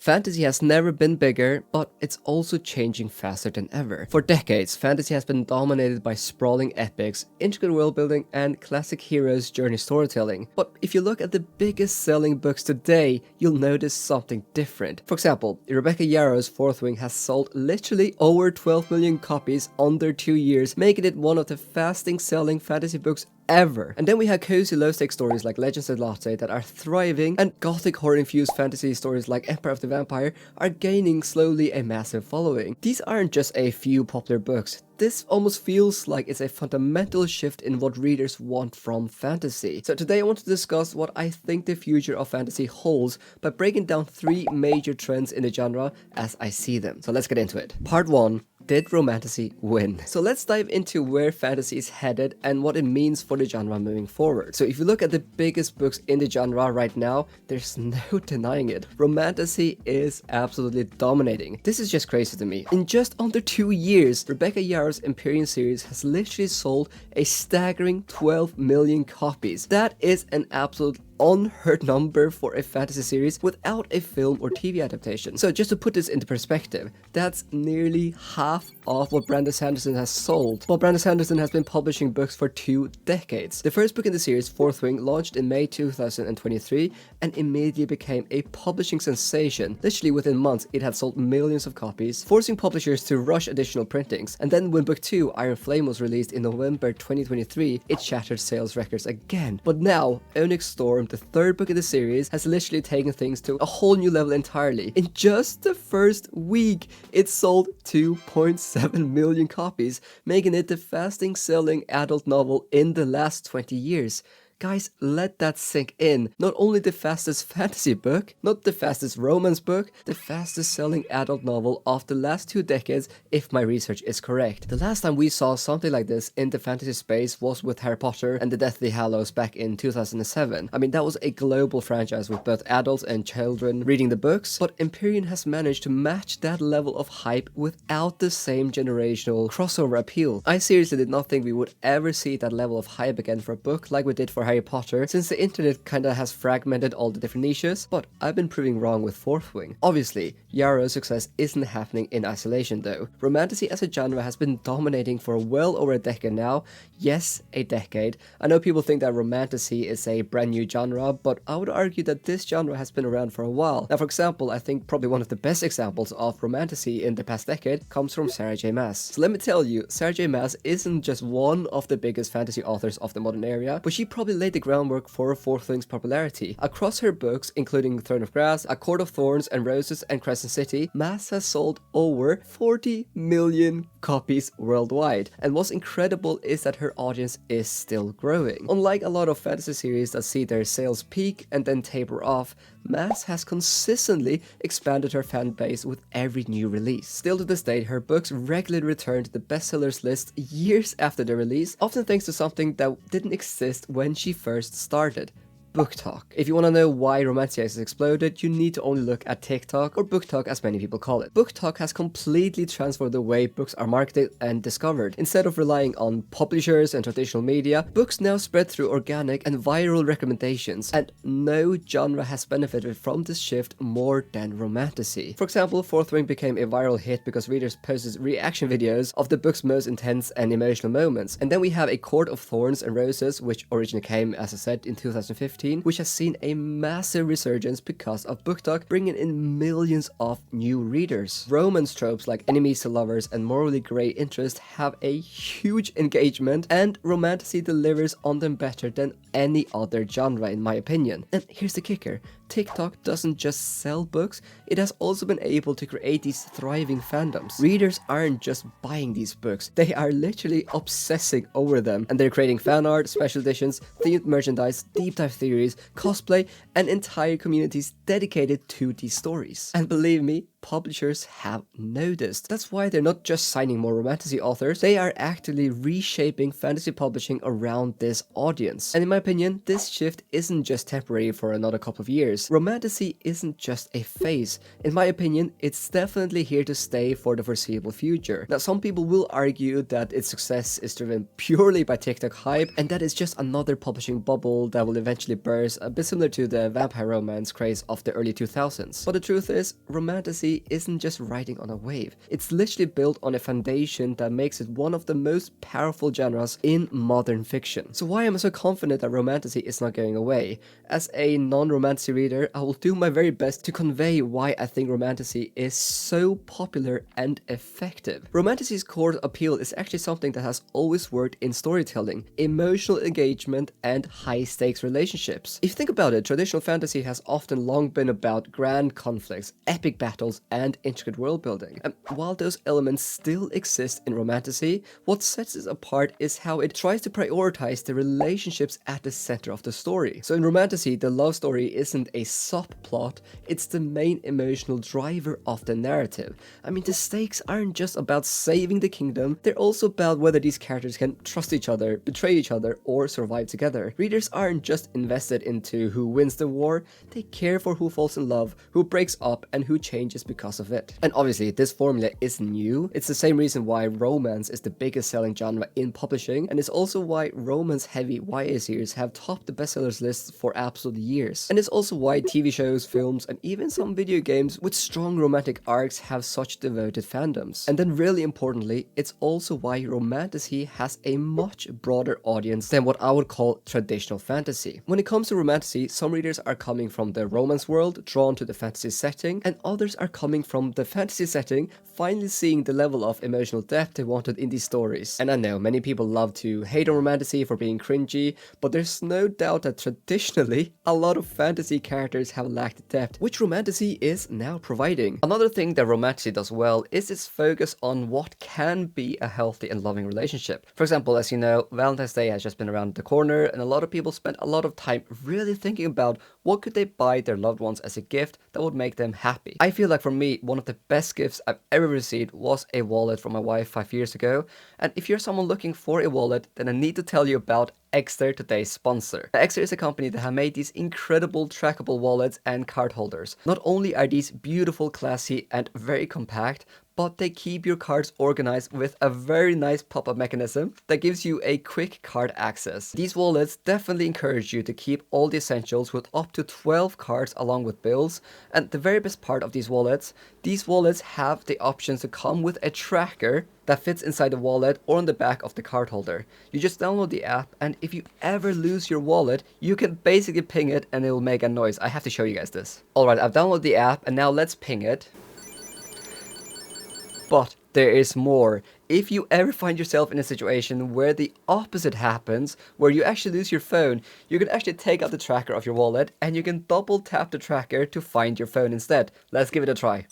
Fantasy has never been bigger, but it's also changing faster than ever. For decades, fantasy has been dominated by sprawling epics, intricate world building, and classic heroes' journey storytelling. But if you look at the biggest selling books today, you'll notice something different. For example, Rebecca Yarrow's Fourth Wing has sold literally over 12 million copies under 2 years, making it one of the fastest selling fantasy books ever. And then we have cozy low-stakes stories like Legends of Latte that are thriving, and gothic horror-infused fantasy stories like Empire of the Vampire are gaining slowly a massive following. These aren't just a few popular books. This almost feels like it's a fundamental shift in what readers want from fantasy. So today I want to discuss what I think the future of fantasy holds by breaking down 3 major trends in the genre as I see them. So let's get into it. Part 1. Did Romantasy win? So let's dive into where fantasy is headed and what it means for the genre moving forward. So if you look at the biggest books in the genre right now, there's no denying it. Romantasy is absolutely dominating. This is just crazy to me. In just under 2 years, Rebecca Yarrow's Empyrean series has literally sold a staggering 12 million copies. That is an absolute unheard number for a fantasy series without a film or TV adaptation. So just to put this into perspective, that's nearly half of what Brandon Sanderson has sold. While Brandon Sanderson has been publishing books for 2 decades. The first book in the series, Fourth Wing, launched in May 2023 and immediately became a publishing sensation. Literally within months, it had sold millions of copies, forcing publishers to rush additional printings. And then when book 2, Iron Flame, was released in November 2023, it shattered sales records again. But now, Onyx Storm, the third book in the series, has literally taken things to a whole new level entirely. In just the first week, it sold 2.7 million copies, making it the fastest selling adult novel in the last 20 years. Guys, let that sink in. Not only the fastest fantasy book, not the fastest romance book, the fastest selling adult novel of the last 2 decades, if my research is correct. The last time we saw something like this in the fantasy space was with Harry Potter and the Deathly Hallows back in 2007. I mean, that was a global franchise with both adults and children reading the books, but Empyrean has managed to match that level of hype without the same generational crossover appeal. I seriously did not think we would ever see that level of hype again for a book like we did for Harry Potter, since the internet kinda has fragmented all the different niches, but I've been proving wrong with Fourth Wing. Obviously, Yarrow's success isn't happening in isolation though. Romantasy as a genre has been dominating for well over a decade now. Yes, a decade. I know people think that Romantasy is a brand new genre, but I would argue that this genre has been around for a while. Now, for example, I think probably one of the best examples of Romantasy in the past decade comes from Sarah J. Maas. So let me tell you, Sarah J. Maas isn't just one of the biggest fantasy authors of the modern era, but she probably laid the groundwork for Fourth Wing's popularity. Across her books, including Throne of Grass, A Court of Thorns and Roses, and Crescent City, Maas has sold over 40 million copies worldwide. And what's incredible is that her audience is still growing. Unlike a lot of fantasy series that see their sales peak and then taper off, Maas has consistently expanded her fan base with every new release. Still to this day, her books regularly return to the bestsellers list years after their release, often thanks to something that didn't exist when she first started: book talk. If you want to know why Romantasy has exploded, you need to only look at TikTok, or book talk as many people call it. Book talk has completely transformed the way books are marketed and discovered. Instead of relying on publishers and traditional media, books now spread through organic and viral recommendations, and no genre has benefited from this shift more than Romantasy. For example, Fourth Wing became a viral hit because readers posted reaction videos of the book's most intense and emotional moments. And then we have A Court of Thorns and Roses, which originally came, as I said, in 2015, which has seen a massive resurgence because of book talk, bringing in millions of new readers. Romance tropes like enemies to lovers and morally grey interest have a huge engagement, and Romantasy delivers on them better than any other genre, in my opinion. And here's the kicker: TikTok doesn't just sell books, it has also been able to create these thriving fandoms. Readers aren't just buying these books, they are literally obsessing over them, and they're creating fan art, special editions, themed merchandise, deep dive theories, cosplay, and entire communities dedicated to these stories. And believe me, publishers have noticed. That's why they're not just signing more Romantasy authors, they are actively reshaping fantasy publishing around this audience. And in my opinion, this shift isn't just temporary for another couple of years. readers, Romantasy isn't just a phase. In my opinion, it's definitely here to stay for the foreseeable future. Now, some people will argue that its success is driven purely by TikTok hype, and that it's just another publishing bubble that will eventually burst, a bit similar to the vampire romance craze of the early 2000s. But the truth is, Romantasy isn't just riding on a wave. It's literally built on a foundation that makes it one of the most powerful genres in modern fiction. So why am I so confident that Romantasy is not going away? As a non-Romantasy reader, I will do my very best to convey why I think Romantasy is so popular and effective. Romantasy's core appeal is actually something that has always worked in storytelling: emotional engagement and high-stakes relationships. If you think about it, traditional fantasy has often long been about grand conflicts, epic battles, and intricate world building. And while those elements still exist in Romantasy, what sets it apart is how it tries to prioritize the relationships at the center of the story. So in Romantasy, the love story isn't a subplot, it's the main emotional driver of the narrative. I mean, the stakes aren't just about saving the kingdom, they're also about whether these characters can trust each other, betray each other, or survive together. Readers aren't just invested into who wins the war, they care for who falls in love, who breaks up, and who changes because of it. And obviously, this formula isn't new. It's the same reason why romance is the biggest selling genre in publishing, and it's also why romance-heavy YA series have topped the bestsellers lists for absolute years. And it's also why TV shows, films, and even some video games with strong romantic arcs have such devoted fandoms. And then really importantly, it's also why Romantasy has a much broader audience than what I would call traditional fantasy. When it comes to Romantasy, some readers are coming from the romance world, drawn to the fantasy setting, and others are coming from the fantasy setting, finally seeing the level of emotional depth they wanted in these stories. And I know many people love to hate on Romantasy for being cringy, but there's no doubt that traditionally, a lot of fantasy characters have lacked depth, which Romantasy is now providing. Another thing that Romantasy does well is its focus on what can be a healthy and loving relationship. For example, as you know, Valentine's Day has just been around the corner, and a lot of people spent a lot of time really thinking about what could they buy their loved ones as a gift that would make them happy. I feel like for me, one of the best gifts I've ever received was a wallet from my wife 5 years ago, and if you're someone looking for a wallet, then I need to tell you about Exter, today's sponsor. Exter is a company that have made these incredible trackable wallets and card holders. Not only are these beautiful, classy, and very compact, but they keep your cards organized with a very nice pop-up mechanism that gives you a quick card access. These wallets definitely encourage you to keep all the essentials with up to 12 cards along with bills, and the very best part of these wallets have the options to come with a tracker that fits inside the wallet or on the back of the card holder. You just download the app, and if you ever lose your wallet, you can basically ping it and it will make a noise. I have to show you guys this. Alright, I've downloaded the app and now let's ping it. But there is more. If you ever find yourself in a situation where the opposite happens, where you actually lose your phone, you can actually take out the tracker of your wallet and you can double tap the tracker to find your phone instead. Let's give it a try.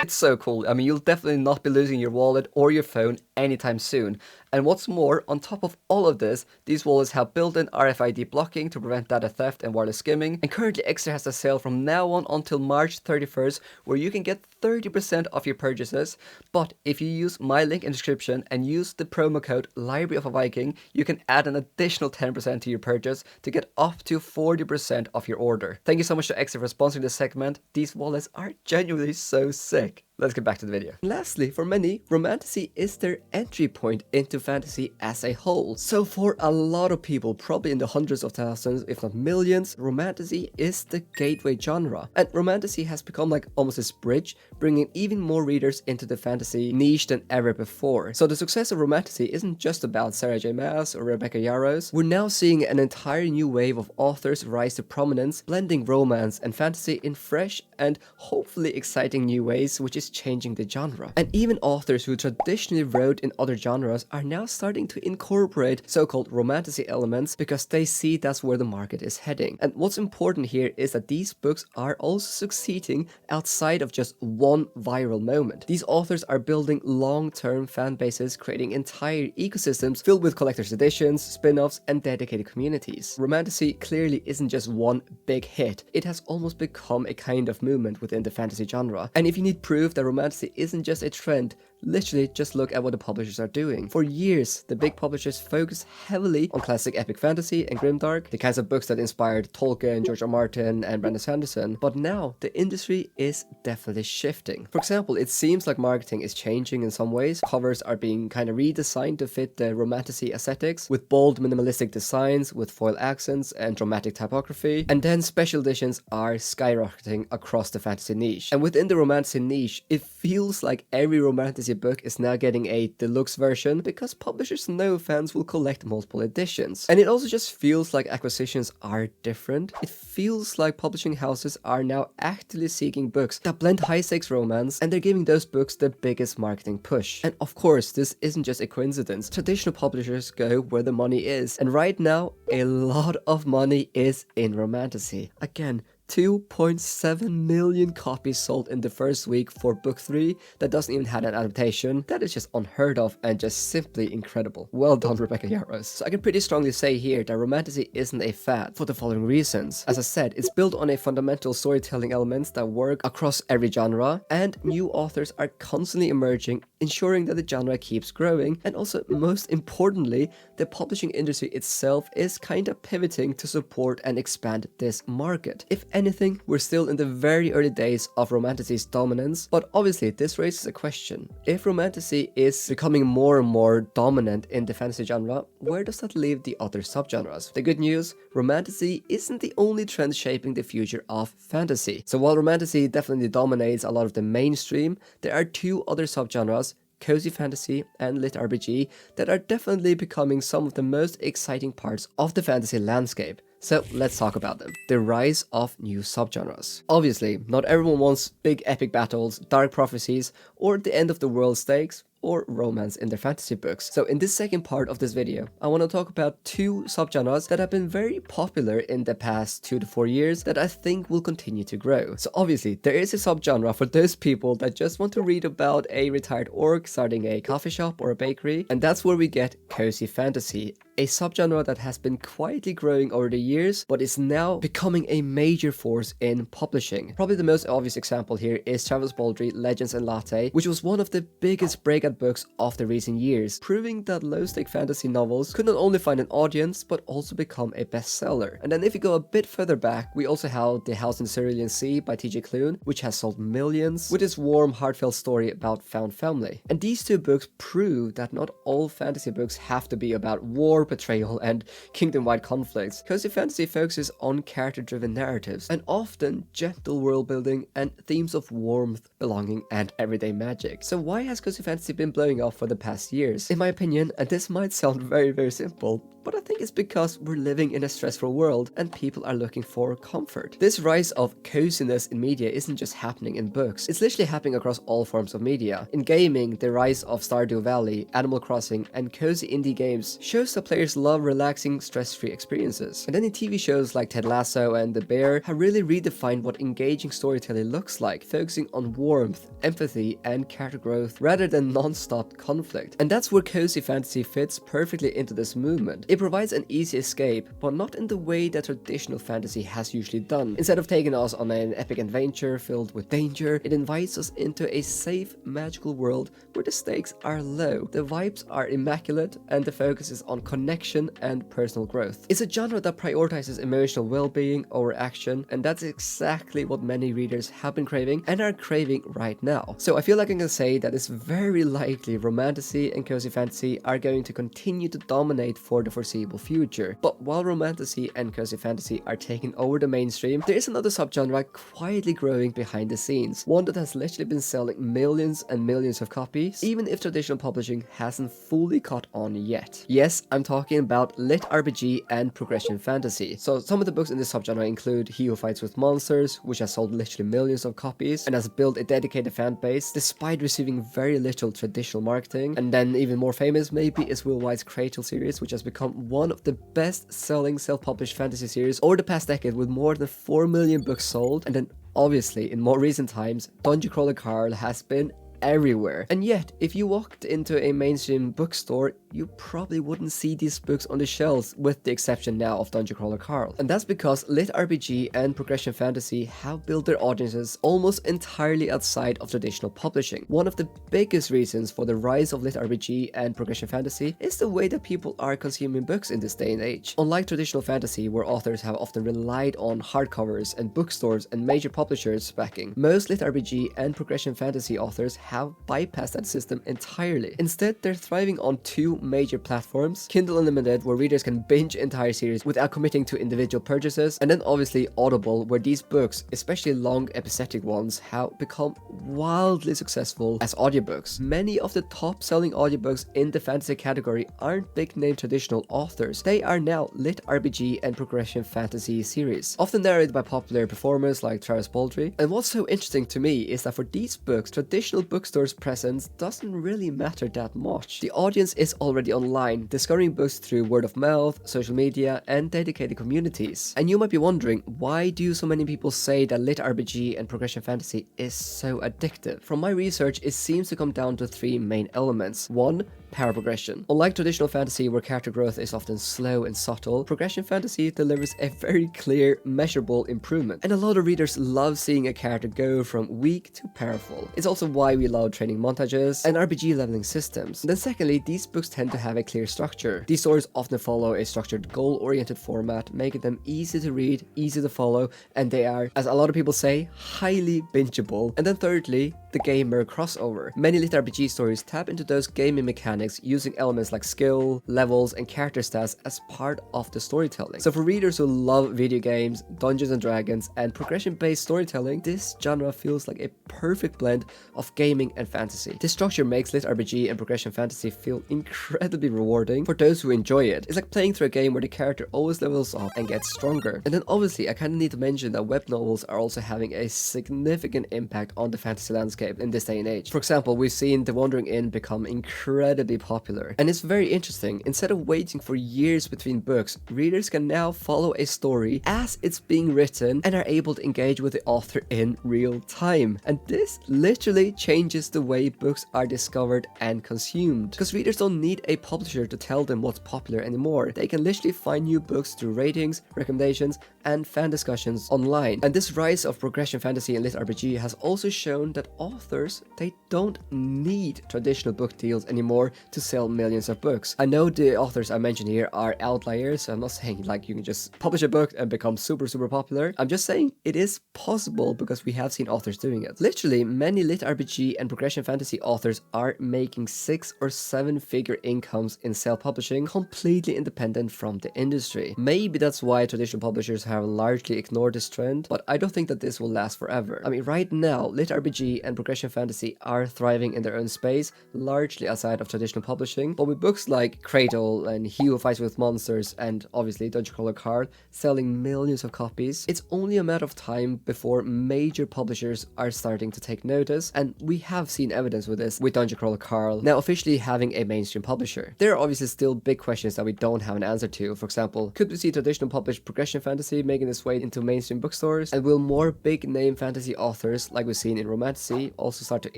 It's so cool. I mean, you'll definitely not be losing your wallet or your phone anytime soon. And what's more, on top of all of this, these wallets have built-in RFID blocking to prevent data theft and wireless skimming. And currently Extra has a sale from now on until March 31st where you can get 30% off your purchases. But if you use my link in the description and use the promo code libraryofaviking, you can add an additional 10% to your purchase to get up to 40% off your order. Thank you so much to Extra for sponsoring this segment. These wallets are genuinely so sick. Let's get back to the video. Lastly, for many, Romantasy is their entry point into fantasy as a whole. So for a lot of people, probably in the hundreds of thousands, if not millions, Romantasy is the gateway genre. And Romantasy has become like almost this bridge, bringing even more readers into the fantasy niche than ever before. So the success of Romantasy isn't just about Sarah J. Maas or Rebecca Yarros. We're now seeing an entire new wave of authors rise to prominence, blending romance and fantasy in fresh and hopefully exciting new ways, which is changing the genre. And even authors who traditionally wrote in other genres are now starting to incorporate so-called Romantasy elements because they see that's where the market is heading. And what's important here is that these books are also succeeding outside of just one viral moment. These authors are building long-term fan bases, creating entire ecosystems filled with collector's editions, spin-offs, and dedicated communities. Romantasy clearly isn't just one big hit. It has almost become a kind of movement within the fantasy genre. And if you need proof that Romantasy isn't just a trend, Literally, just look at what the publishers are doing. For years, the big publishers focused heavily on classic epic fantasy and grimdark, the kinds of books that inspired Tolkien, George R. R. Martin, and Brandon Sanderson. But now, the industry is definitely shifting. For example, it seems like marketing is changing in some ways. Covers are being kind of redesigned to fit the Romantasy aesthetics, with bold, minimalistic designs, with foil accents and dramatic typography. And then special editions are skyrocketing across the fantasy niche. And within the Romantasy niche, it feels like every Romantasy book is now getting a deluxe version because publishers know fans will collect multiple editions. And it also just feels like acquisitions are different. It feels like publishing houses are now actively seeking books that blend high-stakes romance, and they're giving those books the biggest marketing push. And of course, this isn't just a coincidence. Traditional publishers go where the money is, and right now, a lot of money is in Romantasy. Again, 2.7 million copies sold in the first week for book 3 that doesn't even have an adaptation. That is just unheard of and just simply incredible. Well done, Rebecca Yarros. So I can pretty strongly say here that Romantasy isn't a fad for the following reasons. As I said, it's built on a fundamental storytelling elements that work across every genre, and new authors are constantly emerging, ensuring that the genre keeps growing, and also, most importantly, the publishing industry itself is kind of pivoting to support and expand this market. If anything, we're still in the very early days of Romantasy's dominance, but obviously this raises a question. If Romantasy is becoming more and more dominant in the fantasy genre, where does that leave the other subgenres? The good news, Romantasy isn't the only trend shaping the future of fantasy. So while Romantasy definitely dominates a lot of the mainstream, there are two other subgenres, cozy fantasy and lit RPG, that are definitely becoming some of the most exciting parts of the fantasy landscape. So let's talk about them. The rise of new subgenres. Obviously, not everyone wants big epic battles, dark prophecies, or the end of the world stakes, or romance in their fantasy books. So in this second part of this video, I want to talk about two subgenres that have been very popular in the past 2 to 4 years that I think will continue to grow. So obviously, there is a subgenre for those people that just want to read about a retired orc starting a coffee shop or a bakery, and that's where we get cozy fantasy, a subgenre that has been quietly growing over the years, but is now becoming a major force in publishing. Probably the most obvious example here is Travis Baldry, Legends and Latte, which was one of the biggest breakout books of the recent years, proving that low-stake fantasy novels could not only find an audience, but also become a bestseller. And then if you go a bit further back, we also have The House in the Cerulean Sea by T.J. Klune, which has sold millions, with its warm, heartfelt story about found family. And these two books prove that not all fantasy books have to be about war, betrayal, and kingdom-wide conflicts. Cozy fantasy focuses on character-driven narratives, and often gentle world-building and themes of warmth, belonging, and everyday magic. So why has cozy fantasy been blowing up for the past years? In my opinion, and this might sound very simple, but I think it's because we're living in a stressful world and people are looking for comfort. This rise of coziness in media isn't just happening in books, it's literally happening across all forms of media. In gaming, the rise of Stardew Valley, Animal Crossing, and cozy indie games shows that players love relaxing, stress-free experiences. And then in TV shows like Ted Lasso and The Bear have really redefined what engaging storytelling looks like, focusing on warmth, empathy, and character growth rather than non-stop conflict. And that's where cozy fantasy fits perfectly into this movement. It provides an easy escape, but not in the way that traditional fantasy has usually done. Instead of taking us on an epic adventure filled with danger, it invites us into a safe, magical world where the stakes are low, the vibes are immaculate, and the focus is on connection and personal growth. It's a genre that prioritizes emotional well-being over action, and that's exactly what many readers have been craving and are craving right now. So I feel like I can say that it's very likely Romantasy and cozy fantasy are going to continue to dominate for the foreseeable future. But while Romantasy and cozy fantasy are taking over the mainstream, there is another subgenre quietly growing behind the scenes, one that has literally been selling millions and millions of copies, even if traditional publishing hasn't fully caught on yet. Yes, I'm talking about lit RPG and progression fantasy. So some of the books in this subgenre include He Who Fights With Monsters, which has sold literally millions of copies and has built a dedicated fan base despite receiving very little traditional marketing. And then even more famous maybe is Will White's Cradle series, which has become one of the best-selling self-published fantasy series over the past decade with more than 4 million books sold. And then obviously in more recent times, Dungeon Crawler Carl has been everywhere. And yet, if you walked into a mainstream bookstore, you probably wouldn't see these books on the shelves, with the exception now of Dungeon Crawler Carl. And that's because lit RPG and progression fantasy have built their audiences almost entirely outside of traditional publishing. One of the biggest reasons for the rise of lit RPG and progression fantasy is the way that people are consuming books in this day and age. Unlike traditional fantasy, where authors have often relied on hardcovers and bookstores and major publishers backing, most lit RPG and progression fantasy authors have bypassed that system entirely. Instead, they're thriving on two major platforms: Kindle Unlimited, where readers can binge entire series without committing to individual purchases, and then obviously Audible, where these books, especially long episodic ones, have become wildly successful as audiobooks. Many of the top-selling audiobooks in the fantasy category aren't big-name traditional authors. They are now lit RPG and progression fantasy series, often narrated by popular performers like Travis Baldry. And what's so interesting to me is that for these books, traditional bookstores' presence doesn't really matter that much. The audience is already online, discovering books through word of mouth, social media, and dedicated communities. And you might be wondering, why do so many people say that lit RPG and progression fantasy is so addictive? From my research, it seems to come down to three main elements. One, power progression. Unlike traditional fantasy, where character growth is often slow and subtle, progression fantasy delivers a very clear, measurable improvement. And a lot of readers love seeing a character go from weak to powerful. It's also why we love training montages and RPG leveling systems. And then secondly, these books tend to have a clear structure. These stories often follow a structured, goal-oriented format, making them easy to read, easy to follow, and they are, as a lot of people say, highly bingeable. And then thirdly, the gamer crossover. Many lit RPG stories tap into those gaming mechanics using elements like skill, levels, and character stats as part of the storytelling. So for readers who love video games, Dungeons and Dragons, and progression-based storytelling, this genre feels like a perfect blend of gaming and fantasy. This structure makes lit RPG and progression fantasy feel incredibly rewarding for those who enjoy it. It's like playing through a game where the character always levels up and gets stronger. And then obviously I kind of need to mention that web novels are also having a significant impact on the fantasy landscape in this day and age. For example, we've seen The Wandering Inn become incredibly popular. And it's very interesting. Instead of waiting for years between books, readers can now follow a story as it's being written and are able to engage with the author in real time. And this literally changes the way books are discovered and consumed, because readers don't need a publisher to tell them what's popular anymore. They can literally find new books through ratings, recommendations, and fan discussions online. And this rise of progression fantasy and lit RPG has also shown that authors, they don't need traditional book deals anymore to sell millions of books. I know the authors I mentioned here are outliers, so I'm not saying like you can just publish a book and become super popular. I'm just saying it is possible because we have seen authors doing it. Literally, many lit RPG and progression fantasy authors are making 6 or 7 figure incomes in self-publishing, completely independent from the industry. Maybe that's why traditional publishers have largely ignored this trend, but I don't think that this will last forever. I mean, right now, lit RPG and progression fantasy are thriving in their own space, largely outside of traditional publishing, but with books like Cradle and He Who Fights With Monsters and obviously Dungeon Crawler Carl selling millions of copies, it's only a matter of time before major publishers are starting to take notice, and we have seen evidence with this with Dungeon Crawler Carl now officially having a mainstream publisher. There are obviously still big questions that we don't have an answer to. For example, could we see traditional published progression fantasy making its way into mainstream bookstores? And will more big name fantasy authors, like we've seen in Romantasy, also start to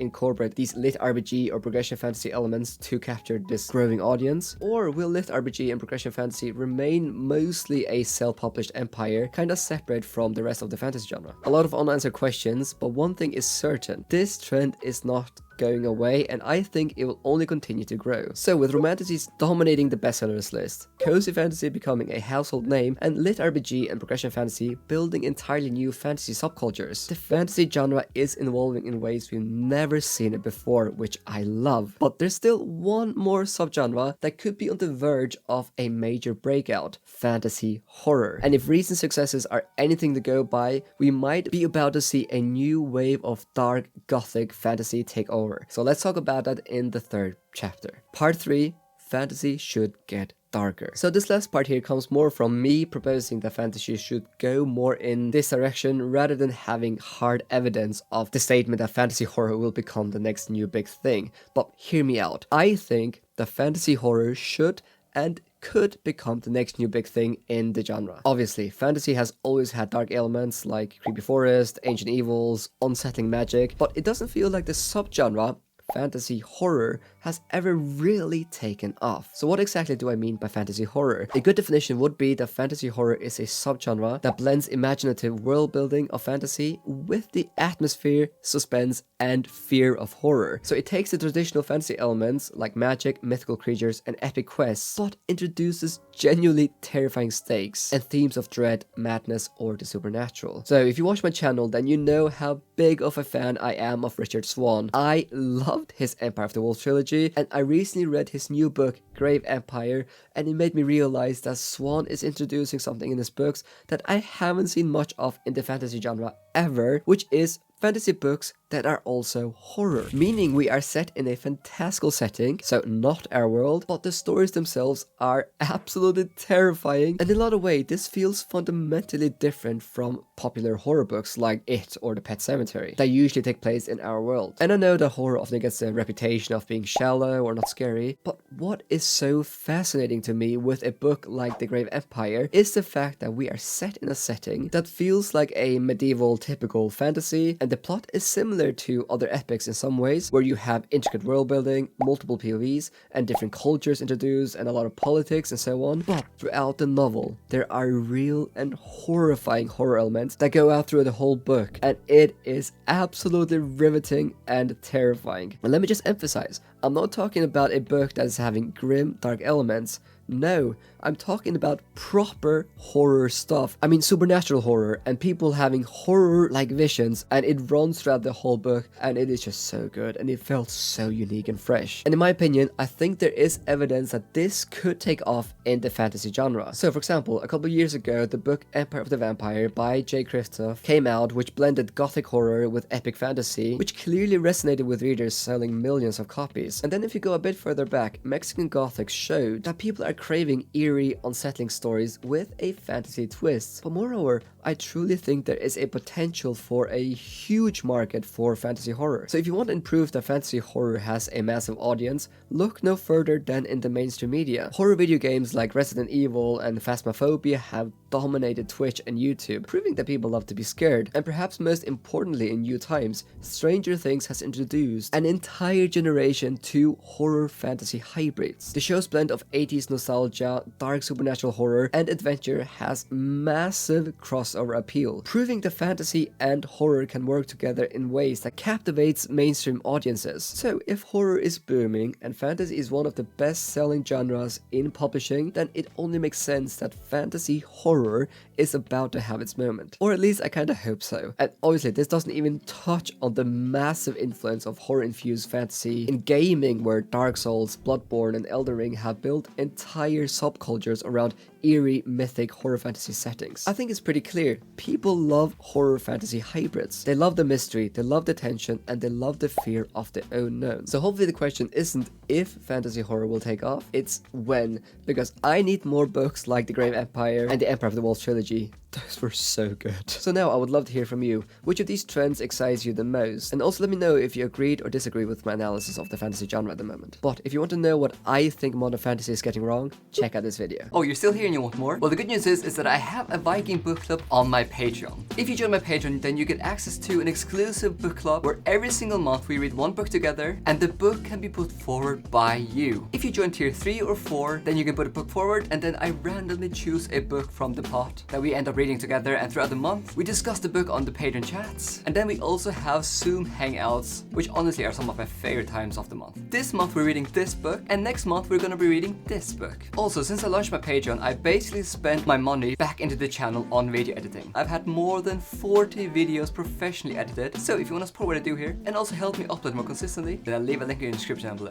incorporate these lit RPG or progression fantasy elements to capture this growing audience? Or will lit RPG and progression fantasy remain mostly a self-published empire, kinda separate from the rest of the fantasy genre? A lot of unanswered questions, but one thing is certain: this trend is not going away, and I think it will only continue to grow. So with Romantasy dominating the bestsellers list, cozy fantasy becoming a household name, and lit RPG and progression fantasy building entirely new fantasy subcultures, the fantasy genre is evolving in ways we've never seen it before, which I love. But there's still one more subgenre that could be on the verge of a major breakout: fantasy horror. And if recent successes are anything to go by, we might be about to see a new wave of dark gothic fantasy take over. So let's talk about that in the third chapter. Part 3, fantasy should get darker. So this last part here comes more from me proposing that fantasy should go more in this direction rather than having hard evidence of the statement that fantasy horror will become the next new big thing. But hear me out. I think that fantasy horror should and could become the next new big thing in the genre. Obviously, fantasy has always had dark elements like creepy forest, ancient evils, unsettling magic, but it doesn't feel like the subgenre fantasy horror has ever really taken off. So what exactly do I mean by fantasy horror? A good definition would be that fantasy horror is a subgenre that blends imaginative world building of fantasy with the atmosphere, suspense, and fear of horror. So it takes the traditional fantasy elements like magic, mythical creatures, and epic quests, but introduces genuinely terrifying stakes and themes of dread, madness, or the supernatural. So if you watch my channel, then you know how big of a fan I am of Richard Swan. I loved his Empire of the Wolf trilogy, and I recently read his new book, Grave Empire, and it made me realize that Swan is introducing something in his books that I haven't seen much of in the fantasy genre ever, which is fantasy books that are also horror, meaning we are set in a fantastical setting, so not our world, but the stories themselves are absolutely terrifying, and in a lot of ways this feels fundamentally different from popular horror books like It or The Pet Sematary that usually take place in our world. And I know that horror often gets a reputation of being shallow or not scary, but what is so fascinating to me with a book like The Grave Empire is the fact that we are set in a setting that feels like a medieval typical fantasy, and the plot is similar to other epics in some ways, where you have intricate world building, multiple POVs, and different cultures introduced, and a lot of politics and so on. But throughout the novel, there are real and horrifying horror elements that go out through the whole book, and it is absolutely riveting and terrifying. And let me just emphasize, I'm not talking about a book that is having grim, dark elements. No, I'm talking about proper horror stuff. I mean supernatural horror and people having horror-like visions, and it runs throughout the whole book, and it is just so good, and it felt so unique and fresh. And in my opinion, I think there is evidence that this could take off in the fantasy genre. So for example, a couple of years ago, the book Empire of the Vampire by J. Christoph came out, which blended gothic horror with epic fantasy, which clearly resonated with readers, selling millions of copies. And then if you go a bit further back, Mexican Gothic showed that people are craving eerie, unsettling stories with a fantasy twist. But moreover, I truly think there is a potential for a huge market for fantasy horror. So if you want to prove that fantasy horror has a massive audience, look no further than in the mainstream media. Horror video games like Resident Evil and Phasmophobia have dominated Twitch and YouTube, proving that people love to be scared. And perhaps most importantly in new times, Stranger Things has introduced an entire generation to horror fantasy hybrids. The show's blend of 80s nostalgia, dark supernatural horror, and adventure has massive crossover appeal, proving that fantasy and horror can work together in ways that captivates mainstream audiences. So if horror is booming and fantasy is one of the best-selling genres in publishing, then it only makes sense that fantasy horror is about to have its moment. Or at least I kinda hope so. And obviously this doesn't even touch on the massive influence of horror-infused fantasy in gaming, where Dark Souls, Bloodborne, and Elden Ring have built entire subcultures around eerie, mythic horror fantasy settings. I think it's pretty clear. People love horror fantasy hybrids. They love the mystery, they love the tension, and they love the fear of the unknown. So hopefully the question isn't if fantasy horror will take off, it's when. Because I need more books like The Grave Empire and the Empire of the Wolf trilogy. Those were so good. So now I would love to hear from you. Which of these trends excites you the most? And also let me know if you agreed or disagreed with my analysis of the fantasy genre at the moment. But if you want to know what I think modern fantasy is getting wrong, check out this video. Oh, you're still here and you want more? Well, the good news is that I have a Viking book club on my Patreon. If you join my Patreon, then you get access to an exclusive book club where every single month we read one book together, and the book can be put forward by you. If you join tier 3 or 4, then you can put a book forward, and then I randomly choose a book from the pot that we end up reading together, and throughout the month we discuss the book on the Patreon chats, and then we also have Zoom hangouts, which honestly are some of my favorite times of the month. This month we're reading this book, and next month we're gonna be reading this book. Also, since I launched my Patreon, I basically spent my money back into the channel on video editing. I've had more than 40 videos professionally edited, so if you want to support what I do here and also help me upload more consistently, then I'll leave a link in the description down below.